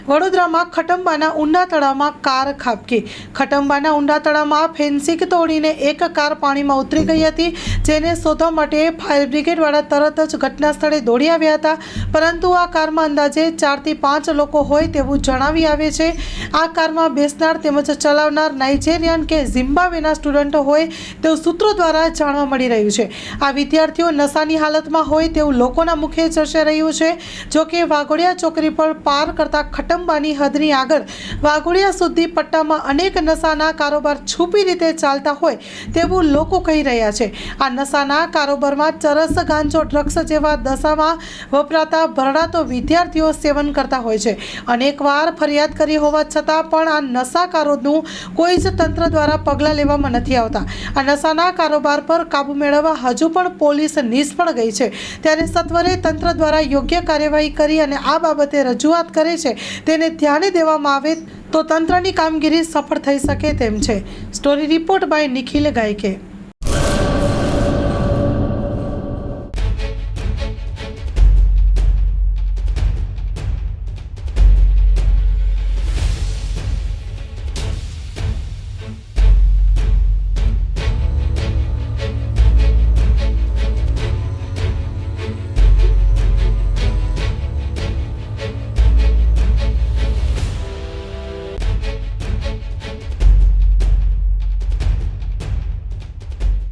વડોદરામાં ખટંબાના ઊંડા તળાવમાં કાર ખાબકી। ખટંબાના ઊંડા તળાવમાં ફેન્સિંગ તોડીને એક કાર પાણીમાં ઉતરી ગઈ હતી, જેને શોધવા માટે ફાયર બ્રિગેડવાળા તરત જ ઘટના સ્થળે દોડી આવ્યા હતા, પરંતુ આ કારમાં અંદાજે 4 થી 5 લોકો હોય તેવું જણાવી આવે છે। આ કારમાં બેસનાર તેમજ ચલાવનાર નાઇજેરિયન કે ઝિમ્બાબ્વેના સ્ટુડન્ટ હોય તેવું સૂત્રો દ્વારા જાણવા મળી રહ્યું છે। આ વિદ્યાર્થીઓ નશાની હાલતમાં હોય તેવું લોકોના મુખે ચર્ચાઈ રહ્યું છે। જોકે વાઘોડિયા ચોકડી પર પાર કરતા ખટંબાની હદની આગળ વાઘોડિયા સુધી પટ્ટામાં અનેક નશાના કારોબાર છુપી રીતે ચાલતા હોય તેવું લોકો કહી રહ્યા છે। આ નશાના કારોબારમાં ચરસ, ગાંજો, ડ્રગ્સ જેવા દશામાં વપરાતા ભરડાતો વિદ્યાર્થીઓ સેવન કરતા હોય છે। અનેકવાર ફરિયાદ કરી હોવા છતાં પણ આ નશાકારોનું કોઈ જ તંત્ર દ્વારા પગલાં લેવામાં નથી આવતા। આ નશાના કારોબાર પર કાબૂ મેળવવા હજુ પણ પોલીસ નિષ્ફળ ગઈ છે, ત્યારે સત્વરે તંત્ર દ્વારા યોગ્ય કાર્યવાહી કરી અને આ બાબતે રજૂઆત કરે છે તેને ધ્યાને દેવામાં આવે તો તંત્રની કામગીરી સફળ થઈ શકે તેમ છે। Story report by Nikhil ગાયકે।